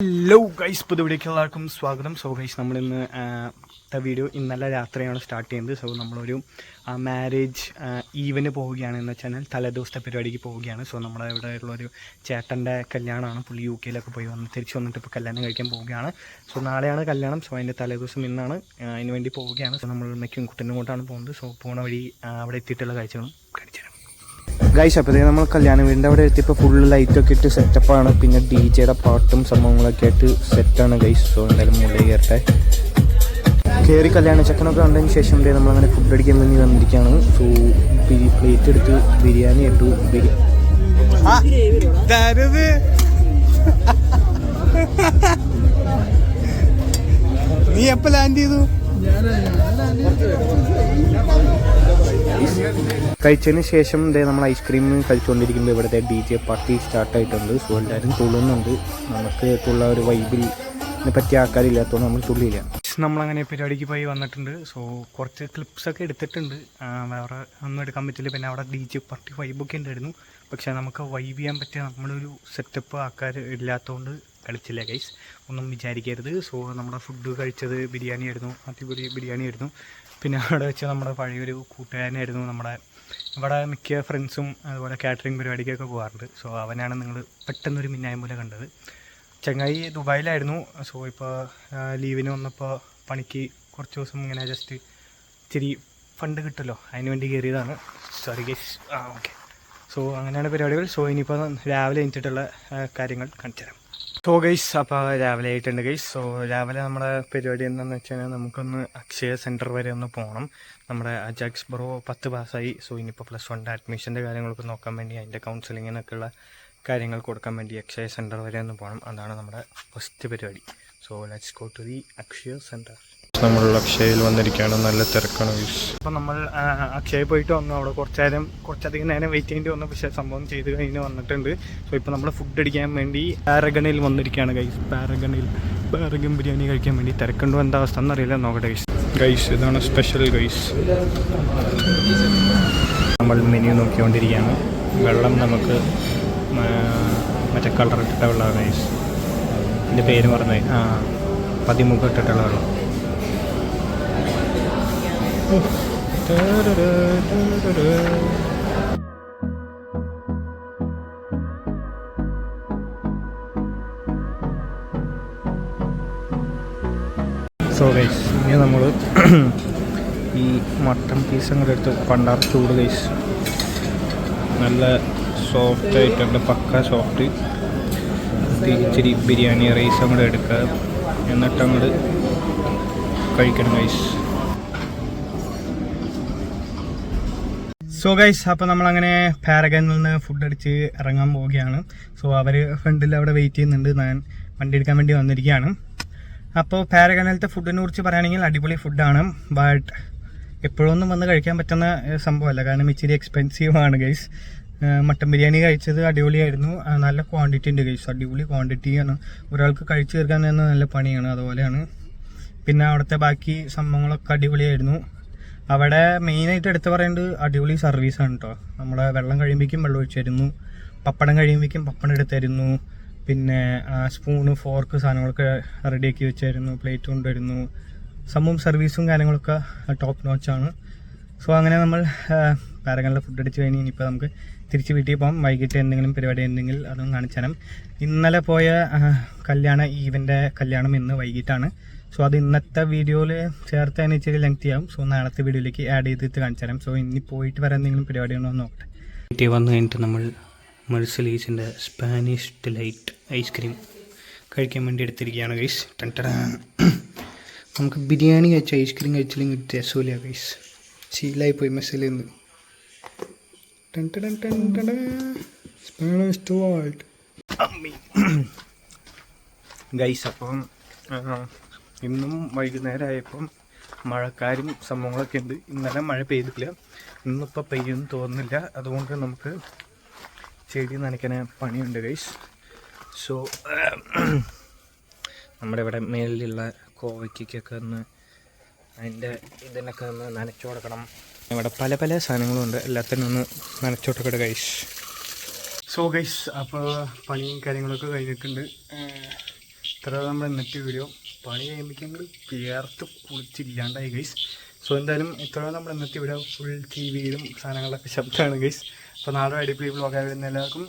Hello guys, പുതുവിടേക്ക് എല്ലാവർക്കും സ്വാഗതം. So guys, നമ്മളിന്ന് വീഡിയോ ഇന്നലെ രാത്രിയാണ് സ്റ്റാർട്ട് ചെയ്യുന്നത്. സോ നമ്മളൊരു മാരേജ് ഈവന് പോവുകയാണ് എന്ന് വെച്ചാൽ തലേദിവസത്തെ പരിപാടിക്ക് പോവുകയാണ്. സോ നമ്മുടെ ഇവിടെ ഉള്ളൊരു ചേട്ടൻ്റെ കല്യാണമാണ്. പുള്ളി UK പോയി തിരിച്ച് വന്നിട്ട് ഇപ്പോൾ കല്യാണം കഴിക്കാൻ പോവുകയാണ്. സോ നാളെയാണ് കല്യാണം. സോ അതിൻ്റെ തലേദിവസം ഇന്നാണ് അതിന് വേണ്ടി പോവുകയാണ്. സോ നമ്മൾ മെക്കും കുട്ടനും കൊണ്ടാണ് പോകുന്നത്. സോ പോണ വഴി അവിടെ എത്തിയിട്ടുള്ള കാഴ്ചകളും കാണിച്ചു തരാം ഗൈസ്. അപ്പോഴത്തേക്ക് നമ്മൾ കല്യാണം വീടിൻ്റെ അവിടെ എത്തിയപ്പോൾ ഫുള്ള് ലൈറ്റൊക്കെ ഇട്ട് സെറ്റപ്പാണ്. പിന്നെ DJയുടെ പാട്ടും സംഭവങ്ങളൊക്കെ ആയിട്ട് സെറ്റാണ് ഗൈസ്. സോ എന്തായാലും മുകളിൽ കയറട്ടെ. കയറി കല്യാണ ചക്കനൊക്കെ കണ്ടതിന് ശേഷം നമ്മളങ്ങനെ ഫുഡ് അടിക്കാൻ വേണ്ടി വന്നിരിക്കുകയാണ്. സോ പ്ലേറ്റ് എടുത്ത് ബിരിയാണി ഇട്ടു. നീ എപ്പോൾ ലാൻഡ് ചെയ്തു? കഴിച്ചതിന് ശേഷം നമ്മൾ ഐസ്ക്രീം കഴിച്ചുകൊണ്ടിരിക്കുമ്പോൾ ഇവിടുത്തെ DJ പാർട്ടി സ്റ്റാർട്ടായിട്ടുണ്ട്. സോ എല്ലാവരും തുള്ളുന്നുണ്ട്. നമുക്ക് തുള്ള ഒരു വൈബിനെ പറ്റിയ ആൾക്കാരില്ലാത്തതുകൊണ്ട് നമ്മൾ തുള്ളിയില്ല. നമ്മളങ്ങനെ പരിപാടിക്ക് പോയി വന്നിട്ടുണ്ട്. സോ കുറച്ച് ക്ലിപ്സൊക്കെ എടുത്തിട്ടുണ്ട്. വേറെ ഒന്നും എടുക്കാൻ പറ്റില്ല. പിന്നെ അവിടെ DJ പാർട്ടി വൈബൊക്കെ ഉണ്ടായിരുന്നു. പക്ഷേ നമുക്ക് വൈബ് ചെയ്യാൻ പറ്റിയ നമ്മളൊരു സെറ്റപ്പ് ആൾക്കാർ ഇല്ലാത്തതുകൊണ്ട് കളിച്ചില്ല ഗൈസ്, ഒന്നും വിചാരിക്കരുത്. സോ നമ്മുടെ ഫുഡ് കഴിച്ചത് ബിരിയാണി ആയിരുന്നു. അടിപൊളി ബിരിയാണി ആയിരുന്നു. പിന്നെ അവിടെ വെച്ച് നമ്മുടെ പഴയൊരു കൂട്ടുകാരനായിരുന്നു. നമ്മുടെ ഇവിടെ മിക്ക ഫ്രണ്ട്സും അതുപോലെ കാറ്ററിംഗ് പരിപാടിക്കൊക്കെ പോകാറുണ്ട്. സോ അവനാണ് നിങ്ങൾ പെട്ടെന്നൊരു മിന്നായം പോലെ കണ്ടത്. ചങ്ങായി ദുബായിലായിരുന്നു. സോ ഇപ്പോൾ ലീവിന് വന്നപ്പോൾ പണിക്ക് കുറച്ച് ദിവസം ഇങ്ങനെ ജസ്റ്റ് ഇച്ചിരി ഫണ്ട് കിട്ടുമല്ലോ, അതിന് വേണ്ടി കയറിയതാണ്. Sorry guys. ഓക്കെ. സോ അങ്ങനെയാണ് പരിപാടികൾ. സോ ഇനിയിപ്പോൾ രാവിലെ കഴിഞ്ഞിട്ടുള്ള കാര്യങ്ങൾ കാണിച്ചു തരാം. സോ ഗൈസ്, അപ്പോൾ രാവിലെ ആയിട്ടുണ്ട് ഗൈസ്. സോ രാവിലെ നമ്മുടെ പരിപാടി എന്താണെന്ന് വെച്ച് കഴിഞ്ഞാൽ നമുക്കൊന്ന് അക്ഷയ സെൻറ്റർ വരെ ഒന്ന് പോകണം. നമ്മുടെ അജാക്സ് ബ്രോ 10 പാസ്സായി. സോ ഇനിയിപ്പോൾ +1 അഡ്മിഷൻ്റെ കാര്യങ്ങളൊക്കെ നോക്കാൻ വേണ്ടി, അതിൻ്റെ കൗൺസിലിങ്ങിനൊക്കെയുള്ള കാര്യങ്ങൾ കൊടുക്കാൻ വേണ്ടി അക്ഷയ സെൻറ്റർ വരെ ഒന്ന് പോകണം. അതാണ് നമ്മുടെ ഫസ്റ്റ് പരിപാടി. So let's go to the Akshaya centre. നമ്മൾ അക്ഷയയിൽ വന്നിരിക്കുകയാണ്. നല്ല തിരക്കാണ് ഗൈസ്. അപ്പോൾ നമ്മൾ അക്ഷയ പോയിട്ട് വന്നു. അവിടെ കുറച്ചധികം നേരം വെയിറ്റ് ചെയ്യേണ്ടി വന്നു. പക്ഷേ സംഭവം ചെയ്ത് കഴിഞ്ഞ് വന്നിട്ടുണ്ട്. സോ ഇപ്പോൾ നമ്മൾ ഫുഡ് അടിക്കാൻ വേണ്ടി പാരഗണിൽ വന്നിരിക്കുകയാണ് ഗൈസ്. പാരഗൺ ബിരിയാണി കഴിക്കാൻ വേണ്ടി. തിരക്കുണ്ടോ എന്താ അവസ്ഥ എന്നറിയില്ല, നോക്കട്ടെ ഗൈസ്. ഇതാണ് സ്പെഷ്യൽ ഗൈസ്. നമ്മൾ മെനു നോക്കിക്കൊണ്ടിരിക്കുകയാണ്. വെള്ളം നമുക്ക് മറ്റേ കളർ ഇട്ടിട്ട വെള്ളമാണ് ഗൈസ്. ഇതിൻ്റെ പേര് പറഞ്ഞത് പതിമുഖം ഇട്ടിട്ടുള്ള വെള്ളം. സോ ഗൈസ്, ഇനി നമ്മൾ ഈ മട്ടൺ പീസ് അങ്ങോട്ട് എടുത്ത് പണ്ടാർ ചൂട് ഗൈസ്. നല്ല സോഫ്റ്റ് ആയിട്ടുണ്ട്, പക്ക സോഫ്റ്റ്. ഇച്ചിരി ബിരിയാണി റൈസ് അങ്ങോട്ട് എടുക്കുക, എന്നിട്ട് അങ്ങോട്ട് കഴിക്കണം ഗൈസ്. സോ ഗൈസ്, അപ്പോൾ നമ്മളങ്ങനെ പാരഗണിൽ നിന്ന് ഫുഡ് അടിച്ച് ഇറങ്ങാൻ പോവുകയാണ്. സോ അവർ ഫ്രണ്ടിൽ അവിടെ വെയിറ്റ് ചെയ്യുന്നുണ്ട്. ഞാൻ വണ്ടി എടുക്കാൻ വേണ്ടി വന്നിരിക്കുകയാണ്. അപ്പോൾ പാരഗണിലത്തെ ഫുഡിനെ കുറിച്ച് പറയുകയാണെങ്കിൽ അടിപൊളി ഫുഡാണ്. ബട്ട് എപ്പോഴൊന്നും വന്ന് കഴിക്കാൻ പറ്റുന്ന സംഭവമല്ല, കാരണം ഇച്ചിരി എക്സ്പെൻസീവാണ് ഗൈസ്. മട്ടൻ ബിരിയാണി കഴിച്ചത് അടിപൊളിയായിരുന്നു. നല്ല ക്വാണ്ടിറ്റി ഉണ്ട് ഗൈസ്, അടിപൊളി ക്വാണ്ടിറ്റിയാണ്. ഒരാൾക്ക് കഴിച്ചു തീർക്കാൻ തന്നെ നല്ല പണിയാണ്. അതുപോലെയാണ് പിന്നെ അവിടുത്തെ ബാക്കി സംഭവങ്ങളൊക്കെ അടിപൊളിയായിരുന്നു. അവിടെ മെയിനായിട്ട് എടുത്ത് പറയേണ്ടത് അടിപൊളി സർവീസാണ് കേട്ടോ. നമ്മളെ വെള്ളം കഴിയുമ്പോഴേക്കും വെള്ളം ഒഴിച്ച് തരുന്നു, പപ്പടം കഴിയുമ്പോഴേക്കും പപ്പടം എടുത്ത് തരുന്നു, പിന്നെ സ്പൂണ് ഫോർക്ക് സാധനങ്ങളൊക്കെ റെഡിയാക്കി വെച്ച് തരുന്നു, പ്ലേറ്റ് കൊണ്ടുവരുന്നു. സംഭവം സർവീസും കാര്യങ്ങളൊക്കെ ടോപ്പ് നോച്ചാണ്. സോ അങ്ങനെ നമ്മൾ പാരഗണിലെ ഫുഡ് അടിച്ച് കഴിഞ്ഞ് ഇനിയിപ്പോൾ നമുക്ക് തിരിച്ച് വീട്ടിൽ പോകാം. വൈകിട്ട് എന്തെങ്കിലും പരിപാടി ഉണ്ടെങ്കിൽ അതൊന്നും കാണിച്ചു തരാം. ഇന്നലെ പോയ ഈവൻ്റെ കല്യാണം ഇന്ന് വൈകിട്ടാണ്. സോ അത് ഇന്നത്തെ വീഡിയോയിൽ ചേർത്തതിന് ഇച്ചിരി ലെങ്തി ആവും. സോ നാളത്തെ വീഡിയോയിലേക്ക് ആഡ് ചെയ്തിട്ട് കാണിച്ചു തരാം. സോ ഇനി പോയിട്ട് വരാൻ എന്തെങ്കിലും പരിപാടി ഉണ്ടോ എന്ന് നോക്കട്ടെ. വീട്ടിൽ വന്നു കഴിഞ്ഞിട്ട് നമ്മൾ മെഴ്സലീസിൻ്റെ സ്പാനിഷ് ഡിലൈറ്റ് ഐസ്ക്രീം കഴിക്കാൻ വേണ്ടി എടുത്തിരിക്കുകയാണ് ഗൈസ്. നമുക്ക് ബിരിയാണി കഴിച്ച ഐസ്ക്രീം കഴിച്ചില്ലെങ്കിൽ രസമില്ല ഗൈസ്. ശീലമായിപ്പോയി മെസ്സിൽ നിന്ന്. ഗൈസ്, അപ്പം ഇന്നും വൈകുന്നേരമായപ്പം മഴക്കാരും സംഭവങ്ങളൊക്കെ ഉണ്ട്. ഇന്നലെ മഴ പെയ്തില്ല, ഇന്നിപ്പോൾ പെയ്യുമെന്ന് തോന്നുന്നില്ല. അതുകൊണ്ട് നമുക്ക് ചെടി നനയ്ക്കാൻ പണിയുണ്ട് ഗൈസ്. സോ നമ്മുടെ ഇവിടെ മേലിലുള്ള കോവയ്ക്കൊക്കെ ഒന്ന് അതിൻ്റെ ഇതിനൊക്കെ ഒന്ന് നനച്ചു കൊടുക്കണം. ഇവിടെ പല പല സാധനങ്ങളുണ്ട്, എല്ലാത്തിനും ഒന്ന് നനച്ചു കൊടുക്കട്ടെ ഗൈസ്. സോ ഗൈസ്, അപ്പോൾ പണിയും കാര്യങ്ങളൊക്കെ കഴിഞ്ഞിട്ടുണ്ട്. ഇത്ര നമ്മുടെ ഇന്നത്തെ വീഡിയോ. പണി കഴിയുമ്പോഴേക്കും പേർത്ത് കുളിച്ചില്ലാണ്ടായി ഗൈസ്. സോ എന്തായാലും ഇത്ര നമ്മുടെ ഇന്നത്തെ വീഡിയോ. ഫുൾ ടി വിയിലും സാധനങ്ങളൊക്കെ ശബ്ദമാണ് ഗൈസ്. അപ്പോൾ നാളെ അടിപൊളി വ്ളോഗായി വരുന്ന എല്ലാവർക്കും